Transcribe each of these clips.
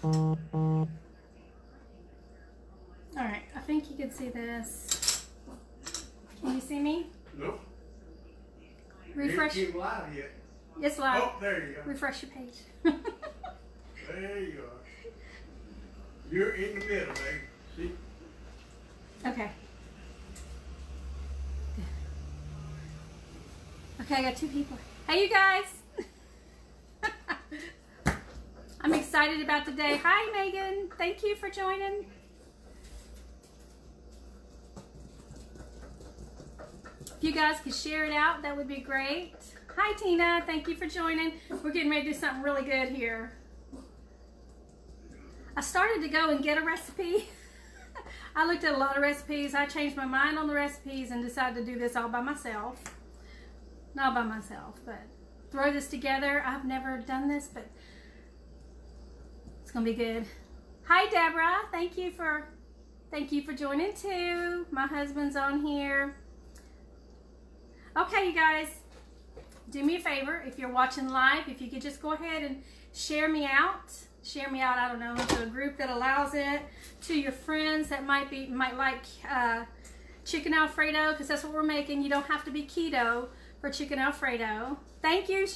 All right, I think you can see this. Can you see me? Nope. Refresh. It's live yet. It's live. Oh, there you go. Refresh your page. There you are. You're in the middle, baby. See? Okay. Okay, I got two people. Hey, you guys. I'm excited about today. Hi, Megan. Thank you for joining. If you guys could share it out, that would be great. Hi, Tina. Thank you for joining. We're getting ready to do something really good here. I started to go and get a recipe. I looked at a lot of recipes. I changed my mind on the recipes and decided to do this all by myself. Not by myself, but throw this together. I've never done this, but it's gonna be good. Hi, Deborah. Thank you for joining too. My husband's on here. Okay, you guys, do me a favor. If you're watching live, if you could just go ahead and share me out. Share me out, I don't know, to a group that allows it, to your friends that might like chicken Alfredo, because that's what we're making. You don't have to be keto for chicken Alfredo. Thank you,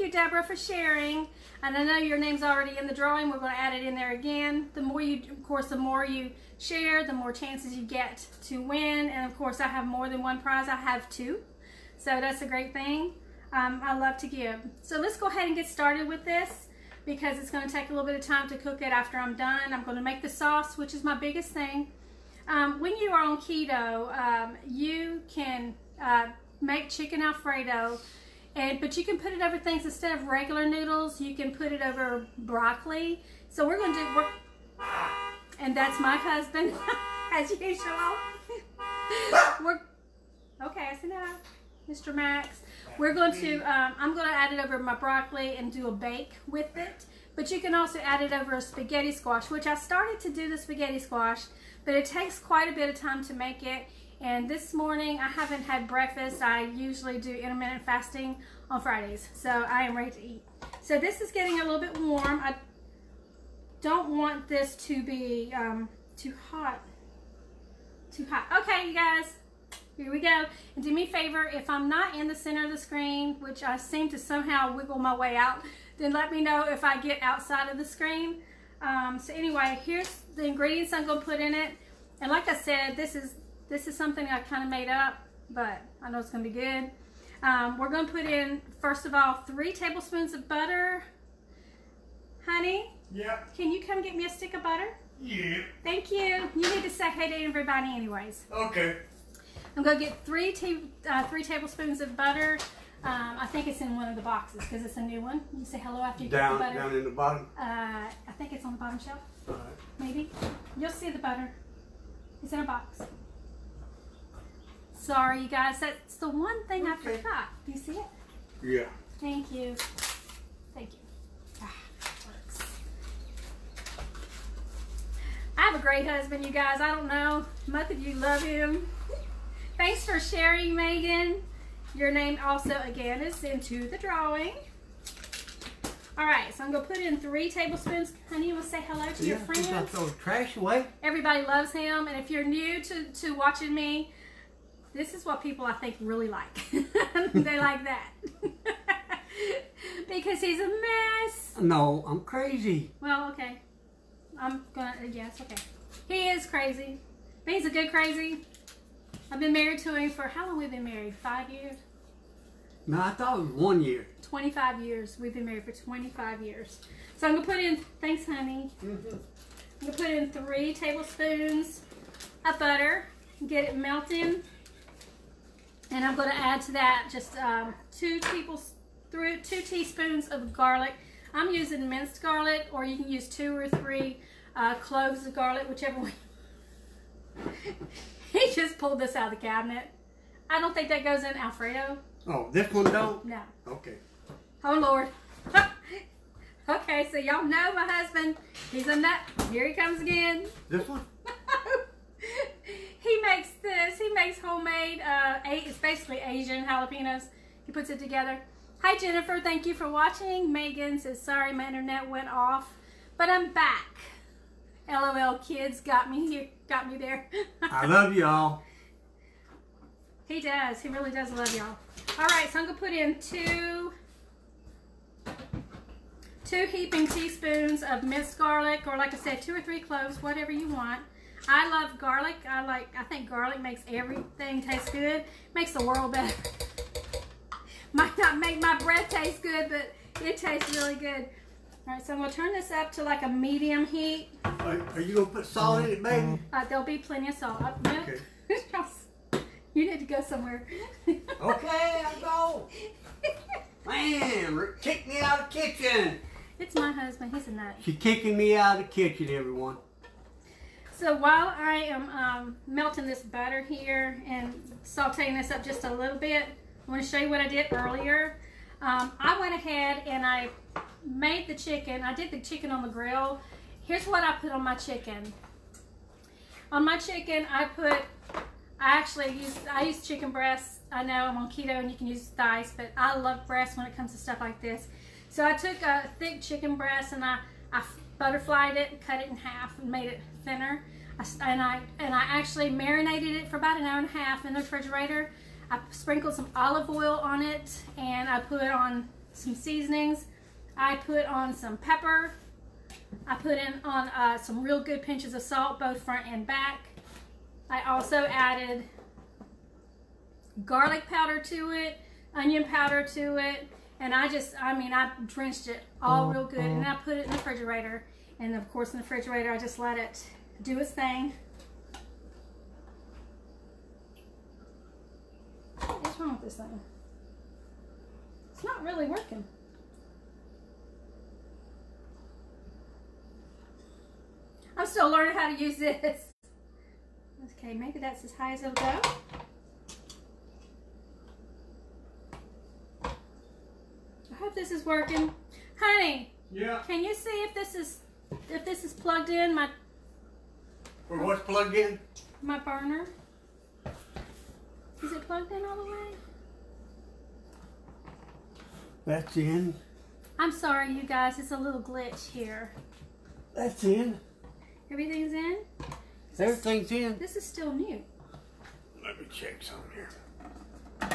Deborah, for sharing. And I know your name's already in the drawing. We're going to add it in there again. The more you, of course, the more you share, the more chances you get to win. And of course, I have more than one prize. I have two, so that's a great thing. I love to give. So let's go ahead and get started with this, because it's going to take a little bit of time to cook it after I'm done. I'm going to make the sauce, which is my biggest thing. When you are on keto, you can make chicken Alfredo, but you can put it over things instead of regular noodles. You can put it over broccoli. So we're going to do, and that's my husband, as usual. Okay, I see now, Mr. Max. We're going to, I'm going to add it over my broccoli and do a bake with it. But you can also add it over a spaghetti squash, which I started to do the spaghetti squash, but it takes quite a bit of time to make it. And this morning, I haven't had breakfast. I usually do intermittent fasting on Fridays, so I am ready to eat. So this is getting a little bit warm. I don't want this to be too hot. Okay, you guys. Here we go. And do me a favor, if I'm not in the center of the screen, which I seem to somehow wiggle my way out, then let me know if I get outside of the screen. So anyway, here's the ingredients I'm going to put in it. And like I said, this is something I kind of made up, but I know it's going to be good. We're going to put in, first of all, 3 tablespoons of butter. Honey? Yeah. Can you come get me a stick of butter? Yeah. Thank you. You need to say hey to everybody anyways. Okay. I'm going to get 3 tablespoons of butter. I think it's in one of the boxes because it's a new one. You say hello after you get the butter. Down in the bottom? I think it's on the bottom shelf. All right. Maybe. You'll see the butter. It's in a box. Sorry, you guys. That's the one thing I forgot. Do you see it? Yeah. Thank you. Thank you. Works. I have a great husband, you guys. I don't know. Most of you love him. Thanks for sharing, Megan. Your name also, again, is into the drawing. All right, so I'm going to put in 3 tablespoons. Honey, you want to say hello to your friends? Just throw the trash away. Everybody loves him. And if you're new to watching me, this is what people, I think, really like. They like that. Because he's a mess. No, I'm crazy. Well, okay. I'm going to, yes, okay. He is crazy. But he's a good crazy. I've been married to him for, how long have we been married? 5 years? No, I thought it was 1 year. 25 years. We've been married for 25 years. So I'm going to put in, thanks honey. I'm going to put in 3 tablespoons of butter. Get it melting. And I'm going to add to that just 2 teaspoons of garlic. I'm using minced garlic, or you can use 2 or 3 cloves of garlic, whichever one. He just pulled this out of the cabinet. I don't think that goes in Alfredo. Oh, this one don't? No. Okay. Oh, Lord. Okay, so y'all know my husband. He's a nut. Here he comes again. This one? He makes this. He makes homemade, it's basically Asian jalapenos. He puts it together. Hi, Jennifer. Thank you for watching. Megan says, sorry, my internet went off. But I'm back. LOL kids got me here, got me there. I love y'all. He does. He really does love y'all. All right, so I'm gonna put in two heaping teaspoons of minced garlic, or like I said, 2 or 3 cloves, whatever you want. I love garlic. I think garlic makes everything taste good. Makes the world better. Might not make my breath taste good, but it tastes really good. All right, so I'm gonna turn this up to like a medium heat. Are you gonna put salt in it, baby? There'll be plenty of salt. Okay. You need to go somewhere. Okay, I'll go. Man, kick me out of the kitchen. It's my husband. He's a nut. She's kicking me out of the kitchen, everyone. So while I am melting this butter here and sauteing this up just a little bit, I want to show you what I did earlier. I went ahead and I made the chicken. I did the chicken on the grill. Here's what I put on my chicken. On my chicken, I use chicken breasts. I know I'm on keto and you can use thighs, but I love breasts when it comes to stuff like this. So I took a thick chicken breast and I butterflied it, cut it in half, and made it thinner. And I actually marinated it for about an hour and a half in the refrigerator. I sprinkled some olive oil on it, and I put on some seasonings. I put on some pepper. I put in on some real good pinches of salt, both front and back. I also added garlic powder to it, onion powder to it, and I drenched it all real good, and I put it in the refrigerator. And of course in the refrigerator, I just let it do its thing. What's wrong with this thing? It's not really working. I'm still learning how to use this. Okay, maybe that's as high as it'll go. I hope this is working. Honey, yeah. Can you see if this is plugged in? For what's plugged in? My burner. Is it plugged in all the way? That's in. I'm sorry, you guys. It's a little glitch here. That's in. Everything's in? Everything's in. This is still new. Let me check some here.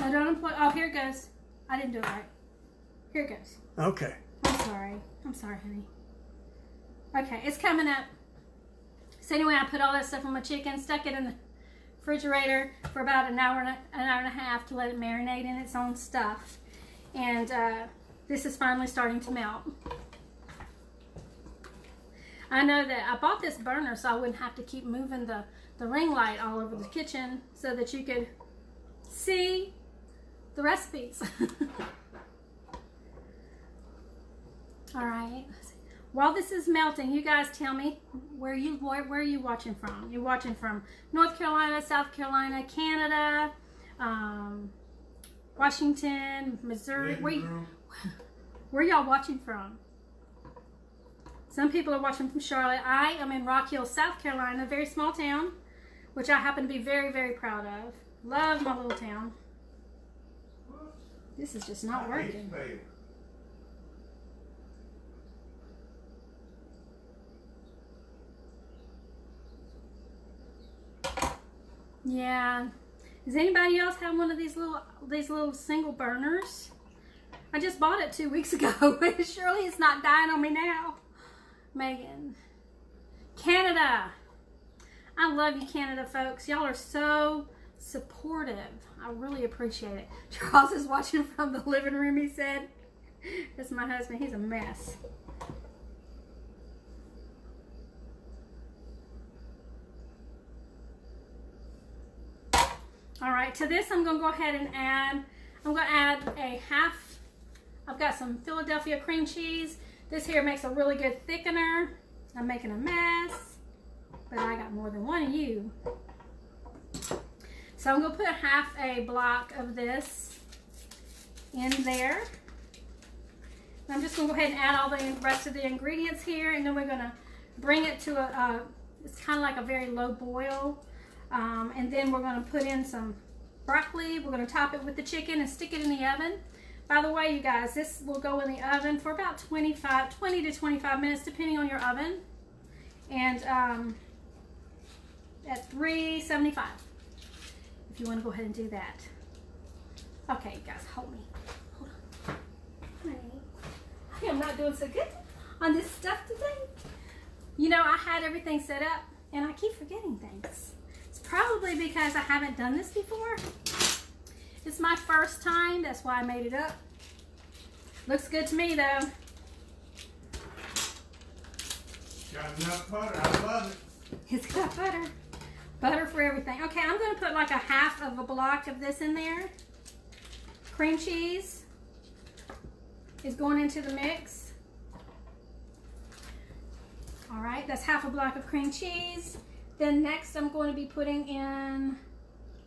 No, don't unplug. Oh, here it goes. I didn't do it right. Here it goes. Okay. I'm sorry. I'm sorry, honey. Okay, it's coming up. So anyway, I put all that stuff on my chicken, stuck it in the refrigerator for about an hour and a half to let it marinate in its own stuff. And this is finally starting to melt. I know that I bought this burner so I wouldn't have to keep moving the ring light all over the kitchen so that you could see the recipes. All right. While this is melting, you guys tell me where are you watching from? You're watching from North Carolina, South Carolina, Canada, Washington, Missouri. Where y'all watching from? Some people are watching from Charlotte. I am in Rock Hill, South Carolina, a very small town, which I happen to be very, very proud of. Love my little town. This is just not working. Yeah. Does anybody else have one of these little single burners? I just bought it 2 weeks ago. Surely it's not dying on me now. Megan. Canada. I love you, Canada folks. Y'all are so supportive. I really appreciate it. Charles is watching from the living room, he said. That's my husband. He's a mess. All right, to this I'm going to go ahead and add a half. I've got some Philadelphia cream cheese. This here makes a really good thickener. I'm making a mess, but I got more than one of you. So I'm going to put half a block of this in there. I'm just going to go ahead and add all the rest of the ingredients here, and then we're going to bring it to it's kind of like a very low boil. And then we're going to put in some broccoli. We're going to top it with the chicken and stick it in the oven By the way, you guys, this will go in the oven for about 20 to 25 minutes, depending on your oven. And at 375, if you want to go ahead and do that. Okay, you guys, hold me. Hold on. Honey, I am not doing so good on this stuff today. You know, I had everything set up, and I keep forgetting things. It's probably because I haven't done this before. It's my first time, that's why I made it up. Looks good to me though. Got enough butter, I love it. It's got butter. Butter for everything. Okay, I'm gonna put like a half of a block of this in there. Cream cheese is going into the mix. All right, that's half a block of cream cheese. Then next I'm going to be putting in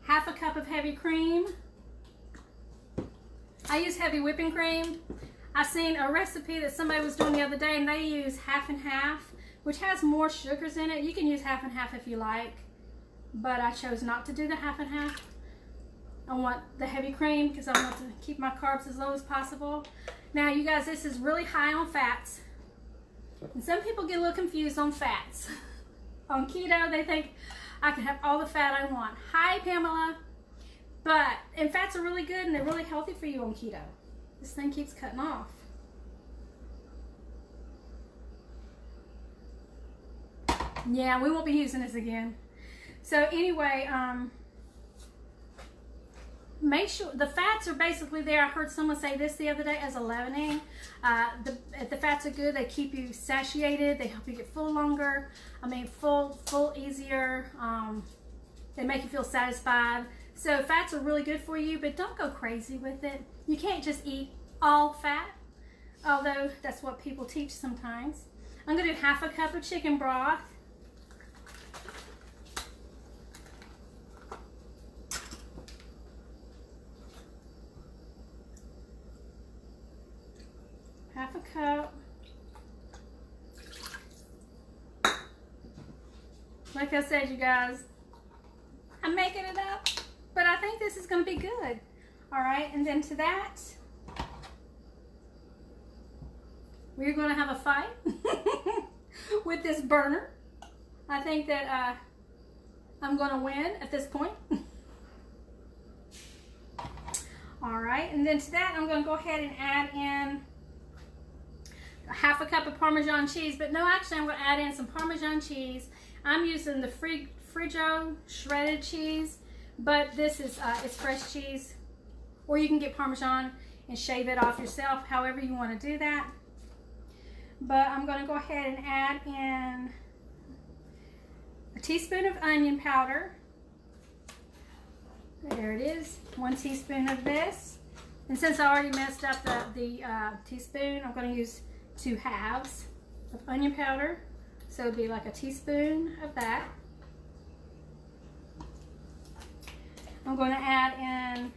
half a cup of heavy cream. I use heavy whipping cream. I seen a recipe that somebody was doing the other day and they use half and half, which has more sugars in it. You can use half and half if you like, but I chose not to do the half and half. I want the heavy cream because I want to keep my carbs as low as possible. Now you guys, this is really high on fats. And some people get a little confused on fats. On keto, they think I can have all the fat I want. Hi, Pamela. And fats are really good and they're really healthy for you on keto. This thing keeps cutting off. Yeah, we won't be using this again. So anyway, make sure the fats are basically there. I heard someone say this the other day as a leavening. The fats are good. They keep you satiated. They help you get full longer. I mean, full easier. They make you feel satisfied. So fats are really good for you, but don't go crazy with it. You can't just eat all fat, although that's what people teach sometimes. I'm gonna do half a cup of chicken broth. Half a cup. Like I said, you guys, I'm making it up, but I think this is going to be good. All right, and then to that, we're going to have a fight with this burner. I think that I'm going to win at this point. All right, and then to that, I'm going to go ahead and add in half a cup of Parmesan cheese. But no, actually, I'm going to add in some Parmesan cheese. I'm using the Frigo shredded cheese, but this is it's fresh cheese, or you can get Parmesan and shave it off yourself, however you want to do that. But I'm going to go ahead and add in a teaspoon of onion powder. There it is, 1 teaspoon of this. And since I already messed up the teaspoon, I'm going to use 2 halves of onion powder. So it'd be like a teaspoon of that. I'm going to add in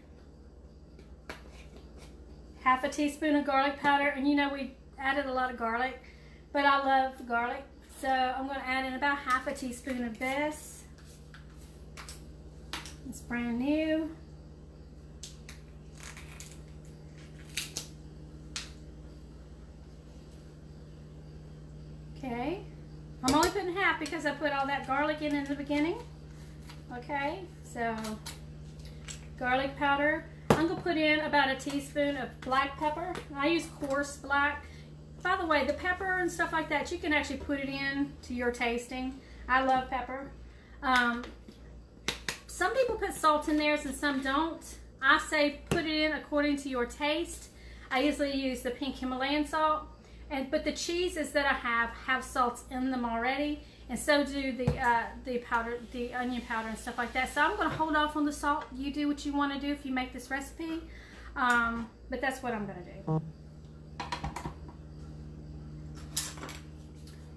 half a teaspoon of garlic powder. And you know, we added a lot of garlic, but I love garlic. So I'm going to add in about half a teaspoon of this. It's brand new. Okay. I'm only putting half because I put all that garlic in the beginning. Okay, so garlic powder. I'm going to put in about a teaspoon of black pepper. I use coarse black. By the way, the pepper and stuff like that, you can actually put it in to your tasting. I love pepper. Some people put salt in theirs and some don't. I say put it in according to your taste. I usually use the pink Himalayan salt. But the cheeses that I have salts in them already, and so do the powder, the onion powder and stuff like that. So I'm going to hold off on the salt. You do what you want to do if you make this recipe, but that's what I'm going to do.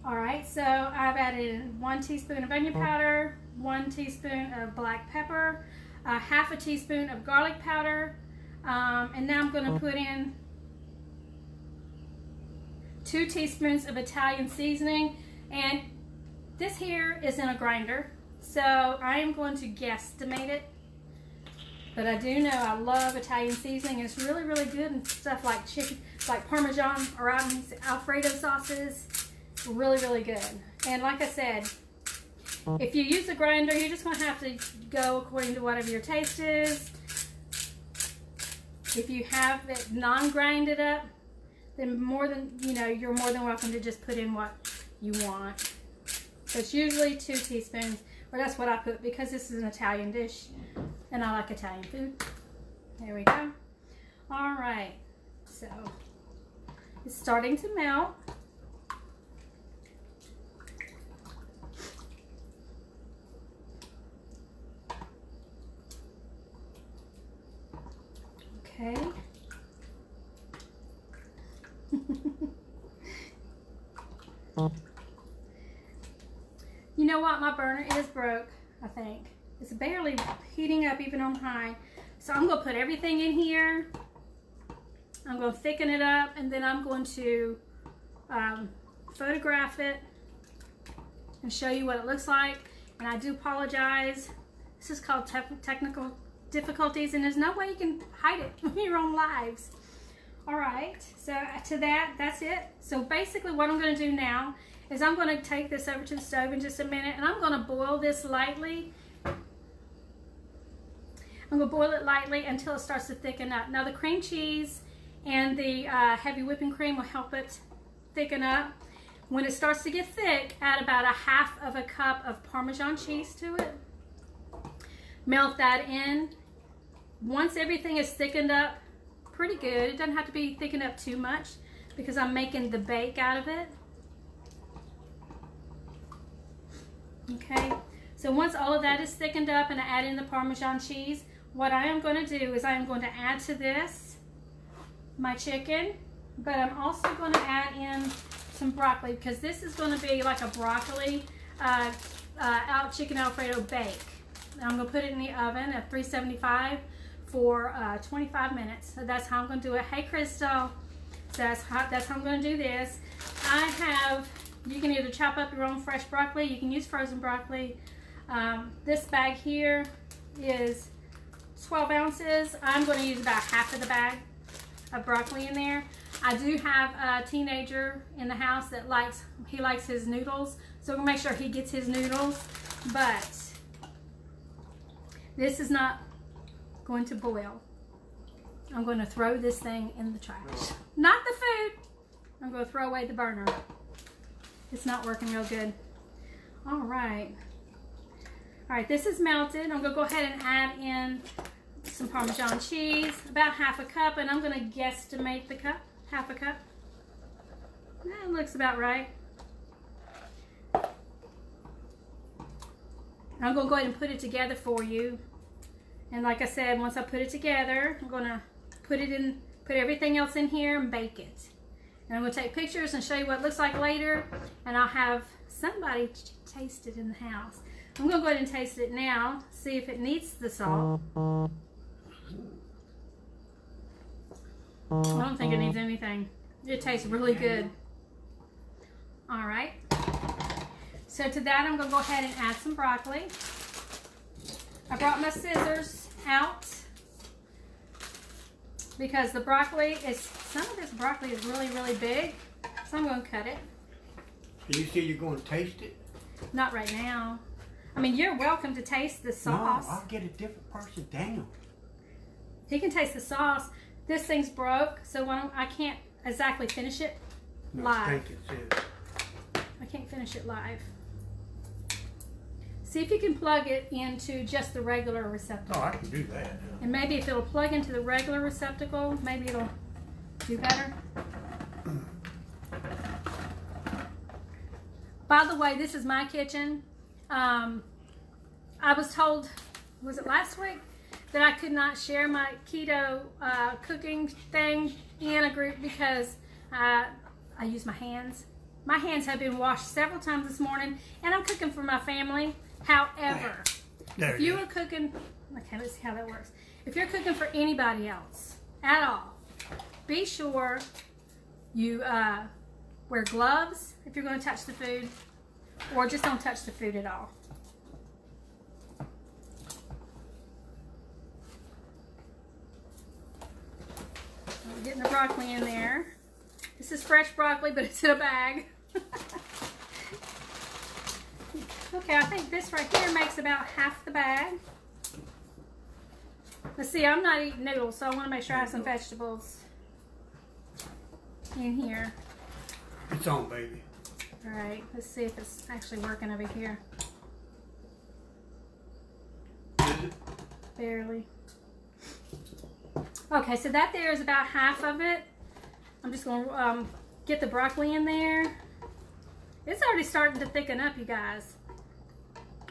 All right, so I've added 1 teaspoon of onion powder, 1 teaspoon of black pepper, half a teaspoon of garlic powder, and now I'm going to put in 2 teaspoons of Italian seasoning, and this here is in a grinder, so I am going to guesstimate it. But I do know I love Italian seasoning. It's really, really good in stuff like chicken, like Parmesan or Alfredo sauces. Really, really good. And like I said, if you use a grinder, you're just going to have to go according to whatever your taste is. If you have it non-grinded up, then you're more than welcome to just put in what you want. So it's usually 2 teaspoons, or that's what I put because this is an Italian dish and I like Italian food. There we go. All right, so it's starting to melt. Okay. You know what? My burner is broke, I think. It's barely heating up even on high. So I'm going to put everything in here. I'm going to thicken it up, and then I'm going to photograph it and show you what it looks like. And I do apologize. This is called technical difficulties, and there's no way you can hide it when you're on lives. All right, so that's it. So basically what I'm going to do now is I'm going to take this over to the stove in just a minute, and I'm going to boil this lightly. I'm going to boil it lightly until it starts to thicken up. Now the cream cheese and the heavy whipping cream will help it thicken up. When it starts to get thick, add about 1/2 cup of Parmesan cheese to it. Melt that in. Once everything is thickened up pretty good, it doesn't have to be thickened up too much because I'm making the bake out of it. Okay, so once all of that is thickened up and I add in the Parmesan cheese, what I am going to do is I am going to add to this my chicken, but I'm also going to add in some broccoli because this is going to be like a broccoli chicken Alfredo bake. I'm going to put it in the oven at 375 for 25 minutes. So that's how I'm going to do it. Hey, Crystal. So that's how I'm going to do this. You can either chop up your own fresh broccoli. You can use frozen broccoli. This bag here is 12 ounces. I'm going to use about 1/2 of the bag of broccoli in there. I do have a teenager in the house that likes his noodles. So we'll make sure he gets his noodles. But this is not going to boil. I'm going to throw this thing in the trash. Not the food. I'm going to throw away the burner. It's not working real good. All right. All right, this is melted. I'm going to go ahead and add in some Parmesan cheese, about 1/2 cup, and I'm going to guesstimate the cup, 1/2 cup. That looks about right. I'm going to go ahead and put it together for you. And like I said, once I put it together, I'm going to put everything else in here and bake it. And I'm going to take pictures and show you what it looks like later. And I'll have somebody taste it in the house. I'm going to go ahead and taste it now, see if it needs the salt. I don't think it needs anything. It tastes really good. All right. So to that, I'm going to go ahead and add some broccoli. I brought my scissors out because some of this broccoli is really, really big. So I'm going to cut it. You say you're going to taste it? Not right now. I mean, you're welcome to taste the sauce. No, I'll get a different person, Daniel. He can taste the sauce. This thing's broke, so I can't exactly finish it live. I think it is. I can't finish it live. See if you can plug it into just the regular receptacle. Oh, I can do that. And maybe if it'll plug into the regular receptacle, maybe it'll do better. By the way, this is my kitchen. I was told, was it last week, that I could not share my keto cooking thing in a group because I use my hands. My hands have been washed several times this morning, and I'm cooking for my family. However, if you are cooking, okay, let's see how that works. If you're cooking for anybody else at all, be sure you wear gloves if you're going to touch the food, or just don't touch the food at all. getting the broccoli in there. This is fresh broccoli, but it's in a bag. Okay, I think this right here makes about half the bag. Let's see, I'm not eating noodles, so I want to make sure I have some vegetables in here. It's on, baby. All right, let's see if it's actually working over here. Is it? Barely. Okay, so that there is about half of it. I'm just going to get the broccoli in there. It's already starting to thicken up, you guys.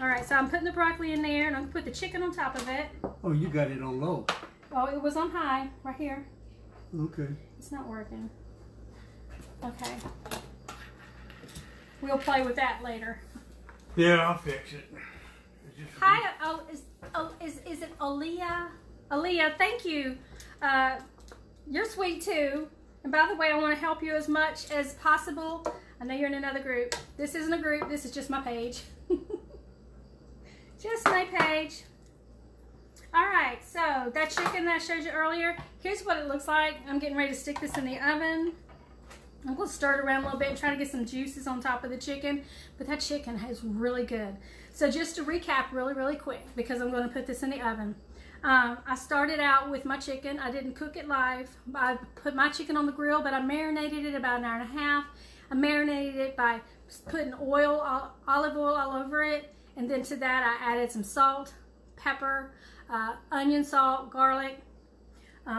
All right, so I'm putting the broccoli in there, and I'm going to put the chicken on top of it. Oh, you got it on low. Oh, it was on high, right here. Okay. It's not working. Okay. We'll play with that later. Yeah, I'll fix it. Hi, is it Aaliyah? Aaliyah, thank you. You're sweet too. And by the way, I want to help you as much as possible. I know you're in another group. This isn't a group. This is just my page. Just my page. All right, so that chicken that I showed you earlier, here's what it looks like. I'm getting ready to stick this in the oven. I'm going to stir it around a little bit and try to get some juices on top of the chicken. But that chicken is really good. So just to recap really quick, because I'm going to put this in the oven. I started out with my chicken. I didn't cook it live. I put my chicken on the grill, but I marinated it about an hour and a half. I marinated it by putting oil, olive oil all over it. And then to that I added some salt, pepper, onion salt, garlic.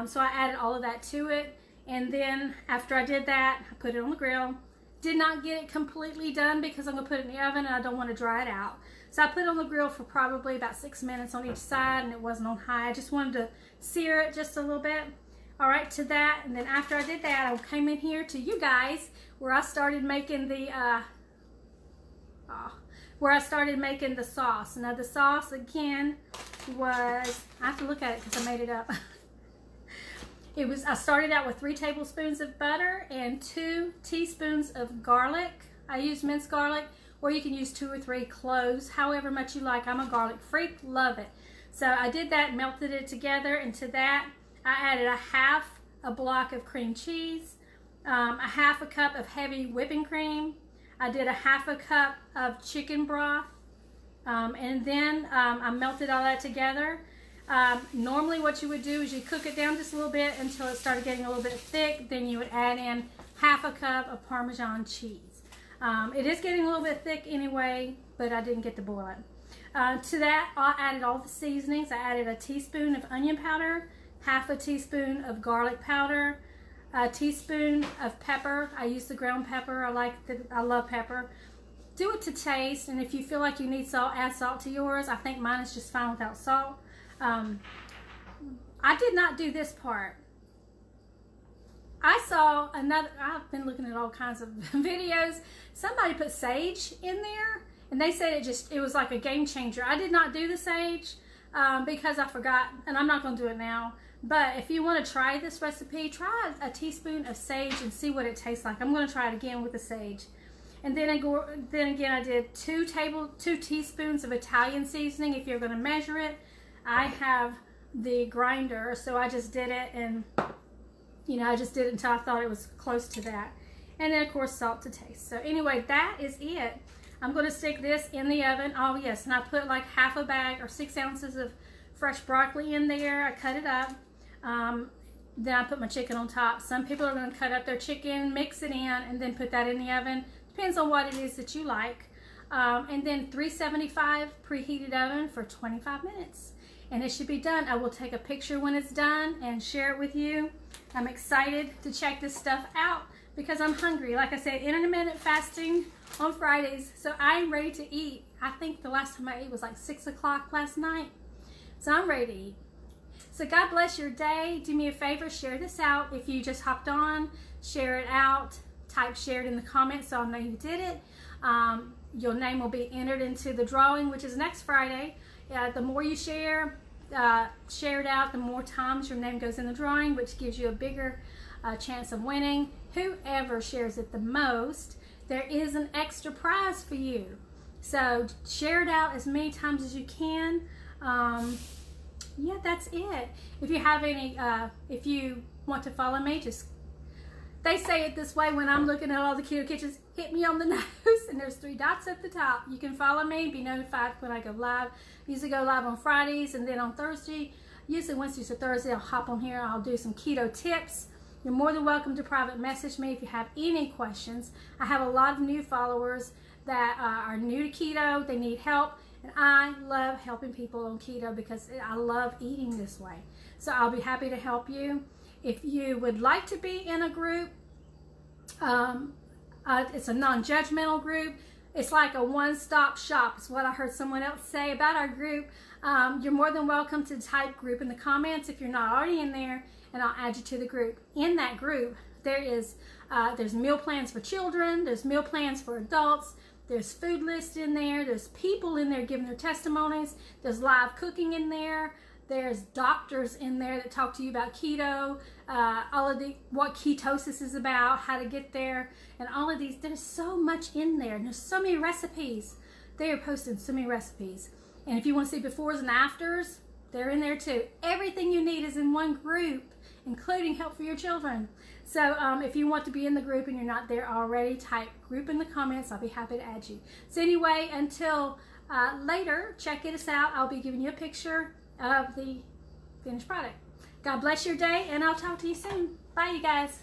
So I added all of that to it. And then after I did that, I put it on the grill. Did not get it completely done because I'm going to put it in the oven and I don't want to dry it out. So I put it on the grill for probably about 6 minutes on each side, and it wasn't on high. I just wanted to sear it just a little bit. All right, to that. And then after I did that, I came in here to you guys where I started making the sauce. Now the sauce again was, I have to look at it because I made it up. I started out with 3 tablespoons of butter and 2 teaspoons of garlic. I used minced garlic, or you can use 2 or 3 cloves, however much you like. I'm a garlic freak, love it. So I did that, melted it together, and to that I added a block of cream cheese, a half a cup of heavy whipping cream. I did a half a cup of chicken broth, and then I melted all that together. Normally what you would do is you cook it down just a little bit until it started getting a little bit thick. Then you would add in half a cup of Parmesan cheese. It is getting a little bit thick anyway, but I didn't get to boil it. To that, I added all the seasonings. I added a teaspoon of onion powder, half a teaspoon of garlic powder, a teaspoon of pepper. I use the ground pepper. I love pepper. Do it to taste, and if you feel like you need salt, add salt to yours. I think mine is just fine without salt. I did not do this part. I saw another, I've been looking at all kinds of videos. Somebody put sage in there, and they said it was like a game changer. I did not do the sage because I forgot, and I'm not going to do it now. But if you want to try this recipe, try a teaspoon of sage and see what it tastes like. I'm going to try it again with the sage. And then again, I did 2 teaspoons of Italian seasoning. If you're going to measure it, I have the grinder, so I just did it, and I just did it until I thought it was close to that. And then of course salt to taste. So anyway, that is it. I'm going to stick this in the oven. Oh yes, and I put like half a bag or 6 ounces of fresh broccoli in there. I cut it up. Then I put my chicken on top. Some people are going to cut up their chicken, mix it in, and then put that in the oven. Depends on what it is that you like. And then 375 preheated oven for 25 minutes. And it should be done. I will take a picture when it's done and share it with you. I'm excited to check this stuff out because I'm hungry. Like I said, intermittent fasting on Fridays, so I'm ready to eat. I think the last time I ate was like 6 o'clock last night. So I'm ready to eat. So God bless your day. Do me a favor, share this out. If you just hopped on, share it out. Type shared in the comments so I'll know you did it. Your name will be entered into the drawing, which is next Friday. The more you share it out, the more times your name goes in the drawing, which gives you a bigger chance of winning. Whoever shares it the most, there is an extra prize for you. So share it out as many times as you can. Yeah, that's it. If you have any, if you want to follow me, just, they say it this way when I'm looking at all the Keto Kitchens, hit me on the nose, and there's 3 dots at the top. You can follow me, be notified when I go live. I usually go live on Fridays, and then on Thursday, usually Wednesdays or Thursday, I'll hop on here, I'll do some keto tips. You're more than welcome to private message me if you have any questions. I have a lot of new followers that are new to keto, they need help, and I love helping people on keto because I love eating this way. So I'll be happy to help you. If you would like to be in a group, it's a non-judgmental group. It's like a one-stop shop. It's what I heard someone else say about our group. You're more than welcome to type group in the comments if you're not already in there, and I'll add you to the group. In that group, there's meal plans for children, there's meal plans for adults, there's food lists in there, there's people in there giving their testimonies, there's live cooking in there, there's doctors in there that talk to you about keto, all of what ketosis is about, how to get there, and all of these. There's so much in there, and there's so many recipes. They are posting so many recipes. And if you want to see befores and afters, they're in there too. Everything you need is in one group, including help for your children. So if you want to be in the group and you're not there already, type group in the comments. I'll be happy to add you. So anyway, until later, check us out. I'll be giving you a picture of the finished product. God bless your day, and I'll talk to you soon. Bye, you guys.